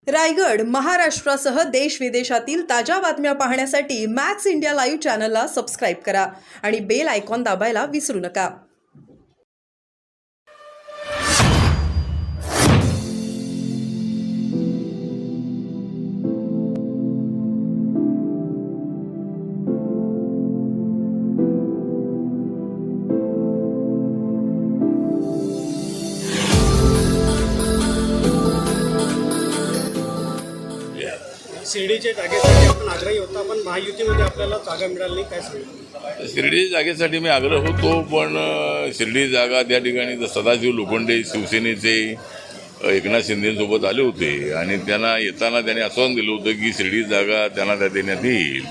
रायगड, महाराष्ट्रासह देश विदेशातील ताज्या बातम्या पाहण्यासाठी मॅक्स इंडिया लाईव्ह चॅनलला सबस्क्राईब करा आणि बेल आयकॉन दाबायला विसरू नका. शिर्डीच्या जागेसाठी आपण आग्रही होता, पण महायुतीमध्ये आपल्याला जागा मिळाली नाही, काय सांगू? शिर्डी जागेसाठी मी आग्रह होतो, पण शिर्डी जागा त्या ठिकाणी सदाशिव लोखंडे शिवसेनेचे एकनाथ शिंदेसोबत आले होते आणि त्यांना येताना त्यांनी आश्वासन दिलं होतं की शिर्डी जागा त्यांना त्या देण्यात येईल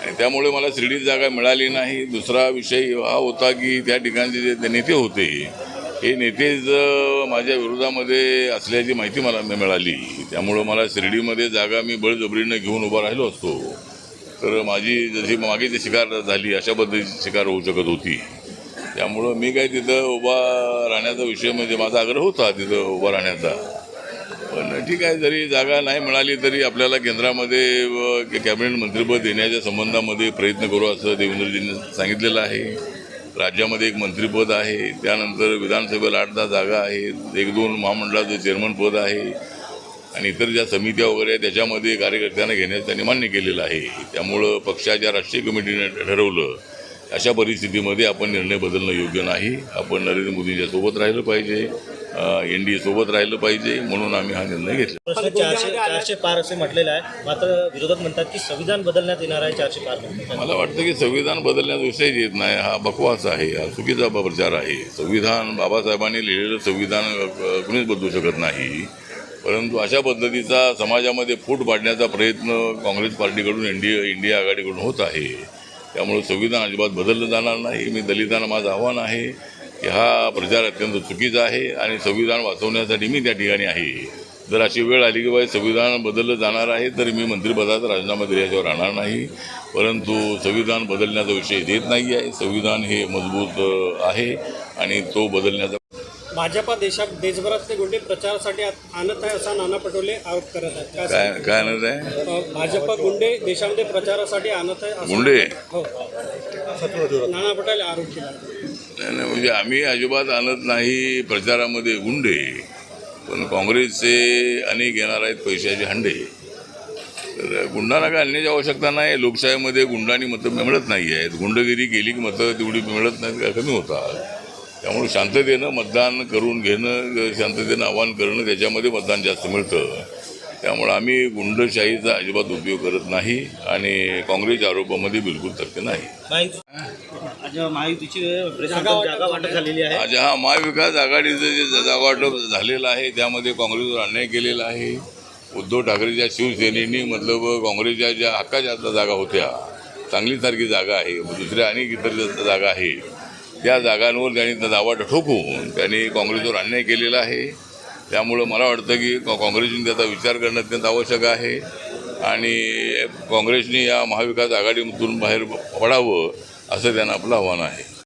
आणि त्यामुळे मला शिर्डी जागा मिळाली नाही. दुसरा विषय हा होता की त्या ठिकाणचे जे नेते होते हे नेतेच माझ्या विरोधामध्ये असल्याची माहिती मला मिळाली. त्यामुळं मला शिर्डीमध्ये जागा मी बळजबरीनं घेऊन उभा राहिलो असतो तर माझी जशी मागेची शिकार झाली अशा पद्धतीची शिकार होऊ शकत होती. त्यामुळं मी काय तिथं उभा राहण्याचा विषय म्हणजे माझा आग्रह होता तिथं उभा राहण्याचा. पण ठीक आहे, जरी जागा नाही मिळाली तरी आपल्याला केंद्रामध्ये कॅबिनेट मंत्रिपद देण्याच्या संबंधामध्ये प्रयत्न करू असं देवेंद्रजींनी सांगितलेलं आहे. राज्यामध्ये एक मंत्रिपद आहे, त्यानंतर विधानसभेला 8-10 जागा आहेत, 1-2 महामंडळाचं चेअरमन पद आहे आणि इतर ज्या समित्या वगैरे आहेत त्याच्यामध्ये कार्यकर्त्यांना घेण्यास त्यांनी मान्य केलेलं आहे. त्यामुळं पक्षाच्या राष्ट्रीय कमिटीने ठरवलं अशा परिस्थितीमध्ये आपण निर्णय बदलणं योग्य नाही. आपण नरेंद्र मोदींच्या सोबत राहिलं पाहिजे, NDA सोबत राहिलं पाहिजे, म्हणून आम्ही हा निर्णय घेतला. 400 पार असे म्हटलेलं आहे, मात्र विरोधक म्हणतात की संविधान बदलण्यात येणार आहे 400 पार. मला वाटतं की संविधान बदलण्याचा विषय येत नाही, हा बकवास आहे, हा चुकीचा प्रचार आहे. संविधान बाबासाहेबांनी लिहिलेलं संविधान कुणीच बदलू शकत नाही, परंतु अशा पद्धतीचा समाजामध्ये फूट पाडण्याचा प्रयत्न काँग्रेस पार्टीकडून इंडिया आघाडीकडून होत आहे. त्यामुळे संविधान अजिबात बदललं जाणार नाही. मी दलितांना माझं आव्हान आहे की हा प्रचार अत्यंत चुकीचा आहे आणि संविधान वाचवण्यासाठी मी त्या ठिकाणी आहे. जर अशी वेळ आली की बाबा संविधान बदललं जाणार आहे तर मी मंत्रिपदाचा राजीनामा दिल्याशिवाय राहणार नाही. परंतु संविधान बदलण्याचा विषय देत नाही आहे. संविधान हे मजबूत आहे आणि तो बदलण्याचा भाजपा देशभरातले गुंडे प्रचारासाठी आणत आहे असा नाना पटोले आरोप करत आहेत. काय आणत आहे? भाजपा गुंडे देशामध्ये प्रचारासाठी आणत आहे गुंडे? हो, नाना पटोले आरोप केला. नाही, म्हणजे आम्ही अजिबात आणत नाही प्रचारामध्ये गुंडे, पण काँग्रेसचे अनेक येणार आहेत पैशाचे हंडे. तर गुंडांना काय आणण्याची आवश्यकता नाही. लोकशाहीमध्ये गुंडांनी मतं मिळत नाही आहेत. गुंडगिरी केली की मतं तेवढी मिळत नाहीत, का कमी होतात. त्यामुळे शांततेनं मतदान करून घेणं, शांततेनं आवाहन करणं, त्याच्यामध्ये मतदान जास्त मिळतं. त्यामुळे आम्ही गुंडशाहीचा अजिबात उपयोग करत नाही आणि काँग्रेसच्या आरोपामध्ये बिलकुल तथ्य नाही. महायुतीची जागा वाटप झालेली आहे. आज हा महाविकास आघाडीचं जे जागा वाटप झालेलं आहे त्यामध्ये काँग्रेसवर अन्याय केलेला आहे. उद्धव ठाकरेच्या शिवसेनेनी मतलब काँग्रेसच्या ज्या हक्काच्या जागा होत्या, सांगलीसारखी जागा आहे, दुसऱ्या अनेक इतर जागा आहे, त्या जागांवर त्यांनी दावा ठोकून त्यांनी काँग्रेसवर अन्याय केलेला आहे. त्यामुळं मला वाटतं की काँग्रेसने त्याचा विचार करणं अत्यंत आवश्यक आहे आणि काँग्रेसने या महाविकास आघाडीमधून बाहेर पडावं असं त्यांना आपलं आव्हान आहे.